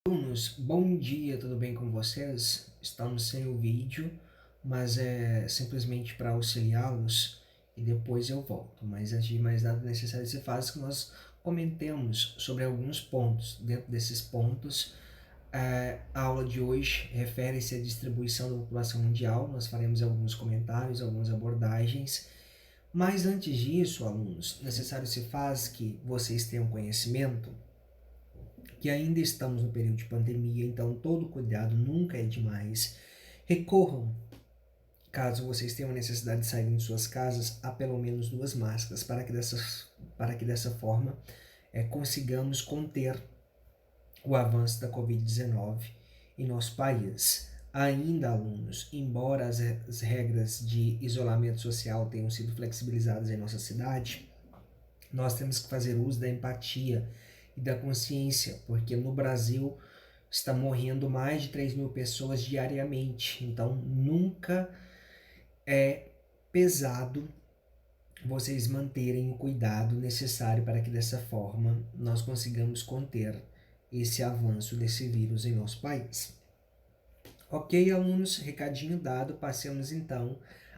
Alunos, bom dia, tudo bem com vocês? Estamos sem o vídeo, mas é simplesmente para auxiliá-los e depois eu volto. Mas antes de mais nada, é necessário se faz que nós comentemos sobre alguns pontos. Dentro desses pontos, a aula de hoje refere-se à distribuição da população mundial. Nós faremos alguns comentários, algumas abordagens. Mas antes disso, alunos, necessário se faz que vocês tenham conhecimento que ainda estamos no período de pandemia, então todo cuidado nunca é demais. Recorram, caso vocês tenham necessidade de sair de suas casas, a pelo menos 2 máscaras, para que dessa forma consigamos conter o avanço da Covid-19 em nosso país. Ainda, alunos, embora as regras de isolamento social tenham sido flexibilizadas em nossa cidade, nós temos que fazer uso da empatia e da consciência, porque no Brasil está morrendo mais de 3.000 pessoas diariamente. Então, nunca é pesado vocês manterem o cuidado necessário para que dessa forma nós consigamos conter esse avanço desse vírus em nosso país. Ok, alunos, recadinho dado, passemos então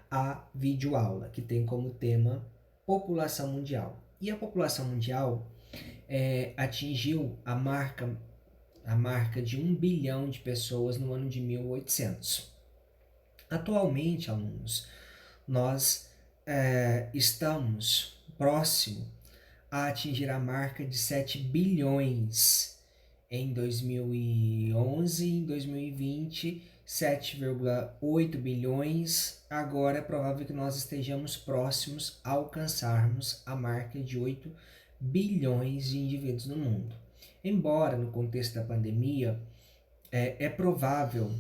à videoaula, que tem como tema população mundial. E a população mundial atingiu a marca de 1 bilhão de pessoas no ano de 1800. Atualmente, alunos, nós estamos próximo a atingir a marca de 7 bilhões em 2011, em 2020, 7,8 bilhões. Agora é provável que nós estejamos próximos a alcançarmos a marca de 8 bilhões de indivíduos no mundo. Embora no contexto da pandemia, é provável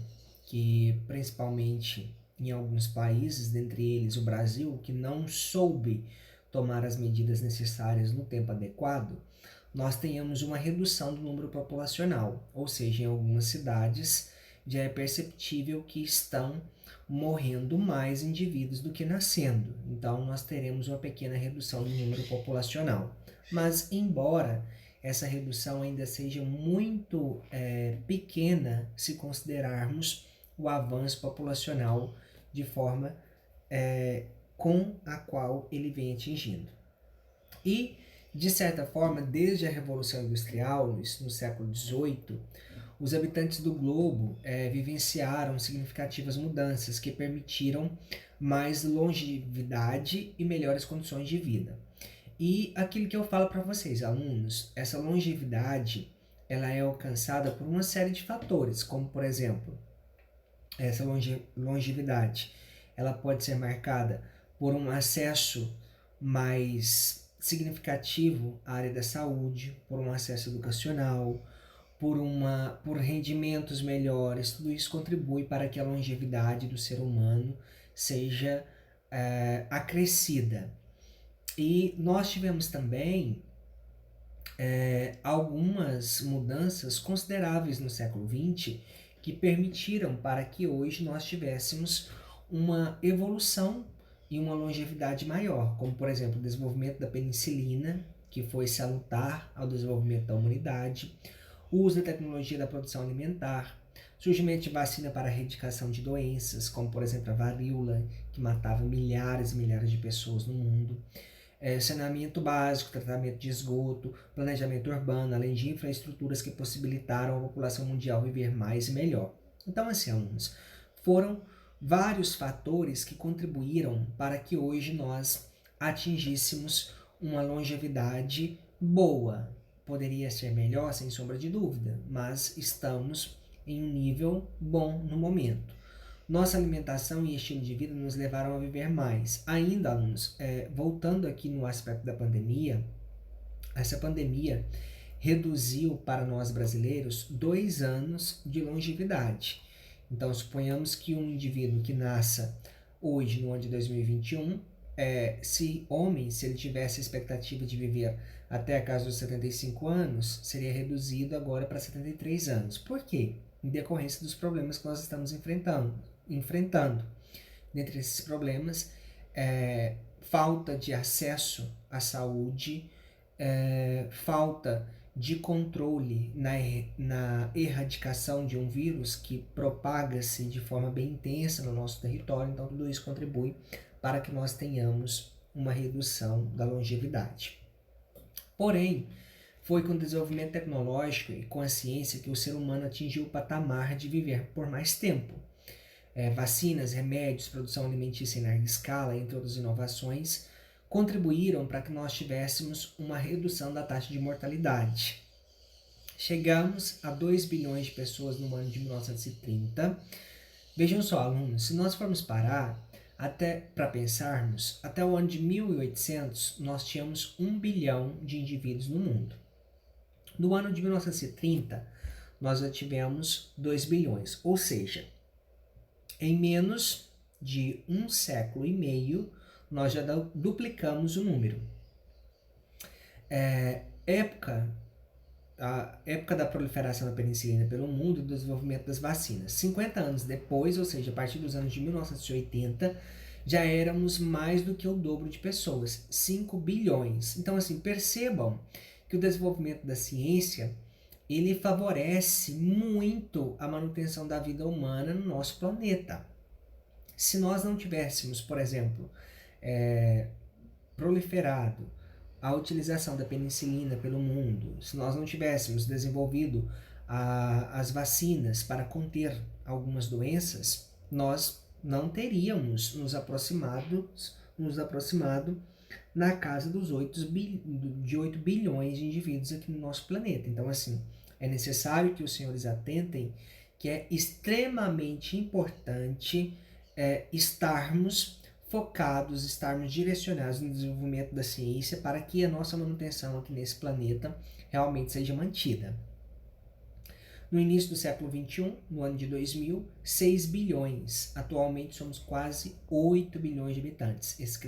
que, principalmente em alguns países, dentre eles o Brasil, que não soube tomar as medidas necessárias no tempo adequado, nós tenhamos uma redução do número populacional, ou seja, em algumas cidades já é perceptível que estão morrendo mais indivíduos do que nascendo. Então, nós teremos uma pequena redução do número populacional. Mas, embora essa redução ainda seja muito pequena se considerarmos o avanço populacional de forma com a qual ele vem atingindo. E, de certa forma, desde a Revolução Industrial, no século XVIII, os habitantes do globo vivenciaram significativas mudanças que permitiram mais longevidade e melhores condições de vida. E aquilo que eu falo para vocês, alunos, essa longevidade ela é alcançada por uma série de fatores, como, por exemplo, essa longevidade ela pode ser marcada por um acesso mais significativo à área da saúde, por um acesso educacional, por rendimentos melhores. Tudo isso contribui para que a longevidade do ser humano seja acrescida. E nós tivemos também algumas mudanças consideráveis no século XX que permitiram para que hoje nós tivéssemos uma evolução e uma longevidade maior, como por exemplo o desenvolvimento da penicilina, que foi salutar ao desenvolvimento da humanidade, o uso da tecnologia da produção alimentar, surgimento de vacina para a erradicação de doenças, como por exemplo a varíola, que matava milhares e milhares de pessoas no mundo, saneamento básico, tratamento de esgoto, planejamento urbano, além de infraestruturas que possibilitaram a população mundial viver mais e melhor. Então, assim, alunos, foram vários fatores que contribuíram para que hoje nós atingíssemos uma longevidade boa. Poderia ser melhor, sem sombra de dúvida, mas estamos em um nível bom no momento. Nossa alimentação e estilo de vida nos levaram a viver mais. Ainda, alunos, voltando aqui no aspecto da pandemia, essa pandemia reduziu para nós brasileiros 2 anos de longevidade. Então, suponhamos que um indivíduo que nasça hoje, no ano de 2021, se ele tivesse a expectativa de viver até a casa dos 75 anos, seria reduzido agora para 73 anos. Por quê? Em decorrência dos problemas que nós estamos enfrentando. Dentre esses problemas, falta de acesso à saúde, falta de controle na erradicação de um vírus que propaga-se de forma bem intensa no nosso território. Então, tudo isso contribui para que nós tenhamos uma redução da longevidade. Porém, foi com o desenvolvimento tecnológico e com a ciência que o ser humano atingiu o patamar de viver por mais tempo. Vacinas, remédios, produção alimentícia em larga escala, entre outras inovações, contribuíram para que nós tivéssemos uma redução da taxa de mortalidade. Chegamos a 2 bilhões de pessoas no ano de 1930. Vejam só, alunos, se nós formos parar para pensarmos, até o ano de 1800 nós tínhamos 1 bilhão de indivíduos no mundo. No ano de 1930, nós já tivemos 2 bilhões, ou seja, em menos de um século e meio, nós já duplicamos o número. A época da proliferação da penicilina pelo mundo e do desenvolvimento das vacinas. 50 anos depois, ou seja, a partir dos anos de 1980, já éramos mais do que o dobro de pessoas, 5 bilhões. Então, assim, percebam que o desenvolvimento da ciência, ele favorece muito a manutenção da vida humana no nosso planeta. Se nós não tivéssemos, por exemplo, proliferado a utilização da penicilina pelo mundo, se nós não tivéssemos desenvolvido as vacinas para conter algumas doenças, nós não teríamos nos aproximado na casa dos 8 bilhões de indivíduos aqui no nosso planeta. Então, assim, é necessário que os senhores atentem que é extremamente importante estarmos focados, estarmos direcionados no desenvolvimento da ciência para que a nossa manutenção aqui nesse planeta realmente seja mantida. No início do século XXI, no ano de 2000, 6 bilhões. Atualmente somos quase 8 bilhões de habitantes. Esse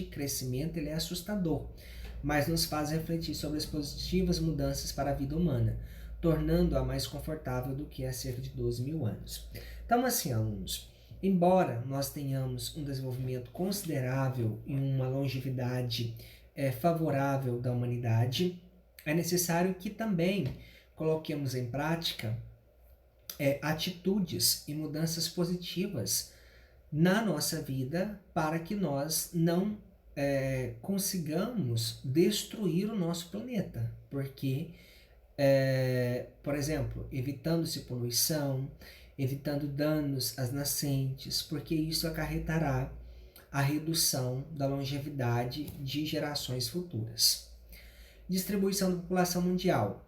crescimento ele é assustador, mas nos faz refletir sobre as positivas mudanças para a vida humana, tornando-a mais confortável do que há cerca de 12 mil anos. Então, assim, alunos, embora nós tenhamos um desenvolvimento considerável e uma longevidade favorável da humanidade, é necessário que também coloquemos em prática atitudes e mudanças positivas na nossa vida para que nós não consigamos destruir o nosso planeta. Porque, por exemplo, evitando-se poluição, evitando danos às nascentes, porque isso acarretará a redução da longevidade de gerações futuras. Distribuição da população mundial.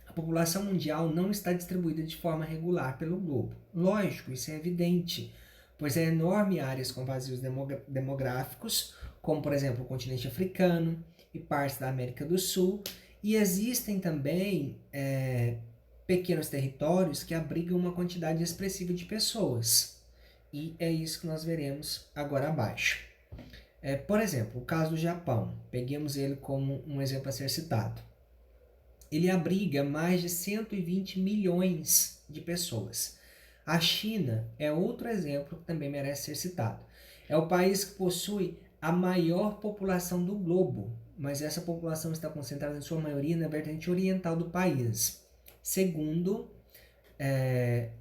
A população mundial não está distribuída de forma regular pelo globo. Lógico, isso é evidente, pois é enorme áreas com vazios demográficos, como por exemplo o continente africano e partes da América do Sul, e existem também pequenos territórios que abrigam uma quantidade expressiva de pessoas. E é isso que nós veremos agora abaixo. Por exemplo, o caso do Japão. Peguemos ele como um exemplo a ser citado. Ele abriga mais de 120 milhões de pessoas. A China é outro exemplo que também merece ser citado. É o país que possui a maior população do globo, mas essa população está concentrada em sua maioria na vertente oriental do país. Segundo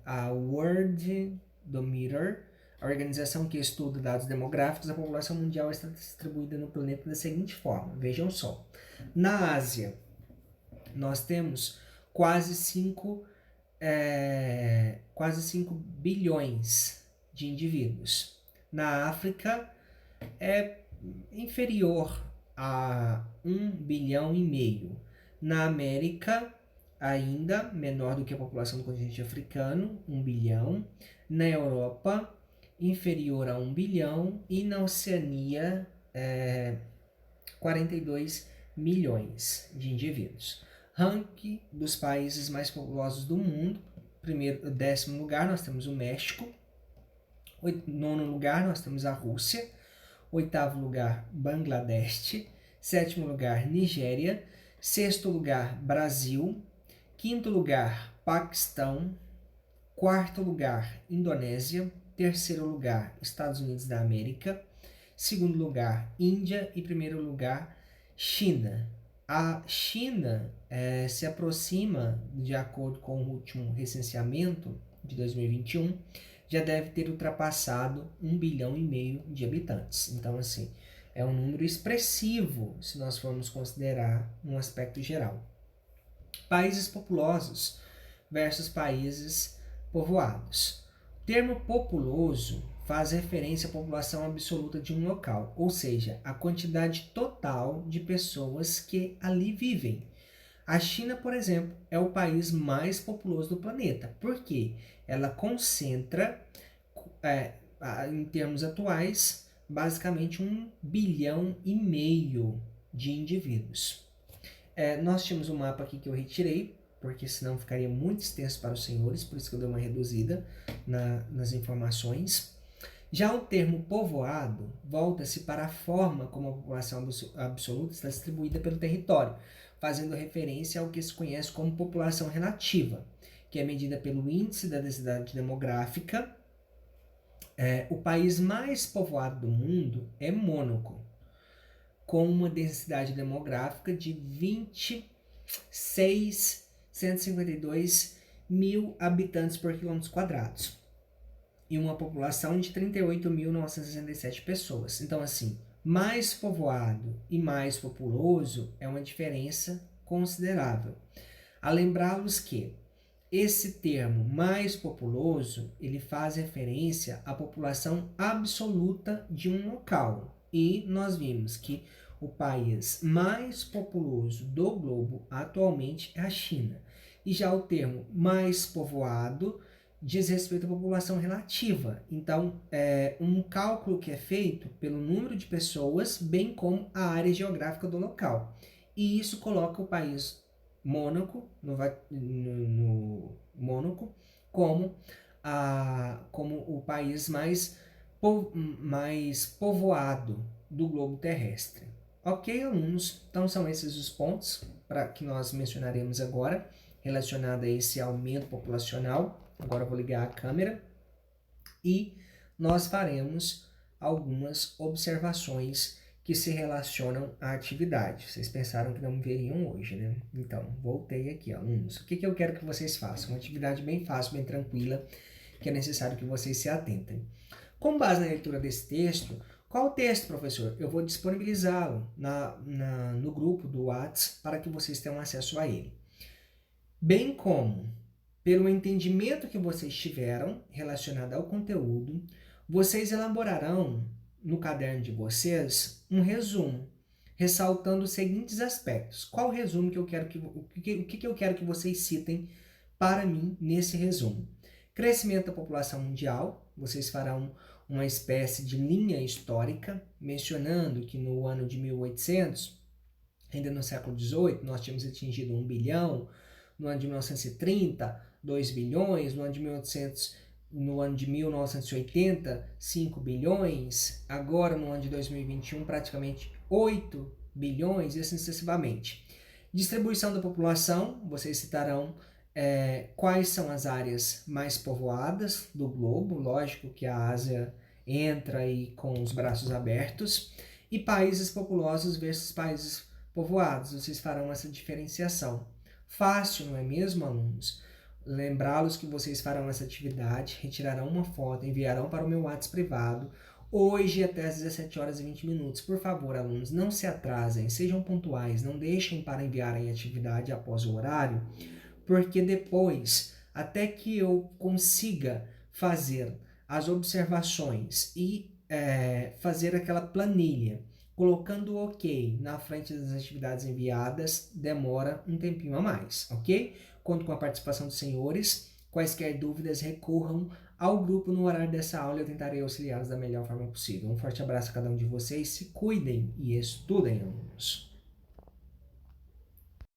a Worldometer, a organização que estuda dados demográficos, a população mundial está distribuída no planeta da seguinte forma. Vejam só. Na Ásia, nós temos quase 5 bilhões de indivíduos. Na África, é inferior a 1,5 bilhão. Na América, ainda menor do que a população do continente africano, 1 bilhão. Na Europa, inferior a 1 bilhão. E na Oceania, 42 milhões de indivíduos. Ranking dos países mais populosos do mundo. Primeiro, 10º lugar, nós temos o México. 9º lugar, nós temos a Rússia. 8º lugar, Bangladesh. 7º lugar, Nigéria. 6º lugar, Brasil. 5º lugar, Paquistão. 4º lugar, Indonésia. 3º lugar, Estados Unidos da América. 2º lugar, Índia. E 1º lugar, China. A China se aproxima, de acordo com o último recenseamento de 2021, já deve ter ultrapassado 1,5 bilhão de habitantes. Então, assim, é um número expressivo se nós formos considerar um aspecto geral. Países populosos versus países povoados. O termo populoso faz referência à população absoluta de um local, ou seja, a quantidade total de pessoas que ali vivem. A China, por exemplo, é o país mais populoso do planeta. Por quê? Ela concentra, em termos atuais, basicamente 1,5 bilhão de indivíduos. Nós tínhamos um mapa aqui que eu retirei, porque senão ficaria muito extenso para os senhores, por isso que eu dei uma reduzida nas informações. Já o termo povoado volta-se para a forma como a população absoluta está distribuída pelo território, fazendo referência ao que se conhece como população relativa, que é medida pelo índice da densidade demográfica. O país mais povoado do mundo é Mônaco, com uma densidade demográfica de 26.152 mil habitantes por quilômetros quadrados e uma população de 38.967 pessoas. Então, assim, mais povoado e mais populoso é uma diferença considerável. A lembrá-los que esse termo mais populoso, ele faz referência à população absoluta de um local. E nós vimos que o país mais populoso do globo atualmente é a China. E já o termo mais povoado diz respeito à população relativa. Então, é um cálculo que é feito pelo número de pessoas, bem como a área geográfica do local. E isso coloca o país Mônaco, no Mônaco, como o país mais povoado do globo terrestre. Ok, alunos? Então são esses os pontos que nós mencionaremos agora, relacionado a esse aumento populacional. Agora eu vou ligar a câmera e nós faremos algumas observações que se relacionam à atividade. Vocês pensaram que não me veriam hoje, né? Então, voltei aqui, alunos. O que eu quero que vocês façam? Uma atividade bem fácil, bem tranquila, que é necessário que vocês se atentem. Com base na leitura desse texto, qual o texto, professor? Eu vou disponibilizá-lo no grupo do WhatsApp para que vocês tenham acesso a ele. Bem como, pelo entendimento que vocês tiveram relacionado ao conteúdo, vocês elaborarão no caderno de vocês um resumo, ressaltando os seguintes aspectos. Qual o resumo que eu quero o que eu quero que vocês citem para mim nesse resumo? Crescimento da população mundial, vocês farão uma espécie de linha histórica, mencionando que no ano de 1800, ainda no século XVIII, nós tínhamos atingido 1 bilhão, no ano de 1930, 2 bilhões, no ano de 1980, 5 bilhões, agora no ano de 2021, praticamente 8 bilhões e assim sucessivamente. Distribuição da população, vocês citarão quais são as áreas mais povoadas do globo, lógico que a Ásia entra aí com os braços abertos, e países populosos versus países povoados, vocês farão essa diferenciação. Fácil, não é mesmo, alunos? Lembrá-los que vocês farão essa atividade, retirarão uma foto, enviarão para o meu WhatsApp privado, hoje até às 17 horas e 20 minutos. Por favor, alunos, não se atrasem, sejam pontuais, não deixem para enviarem a atividade após o horário, porque depois, até que eu consiga fazer as observações e fazer aquela planilha, colocando o OK na frente das atividades enviadas, demora um tempinho a mais, ok? Conto com a participação dos senhores. Quaisquer dúvidas, recorram ao grupo no horário dessa aula e eu tentarei auxiliá-los da melhor forma possível. Um forte abraço a cada um de vocês, se cuidem e estudem, alunos.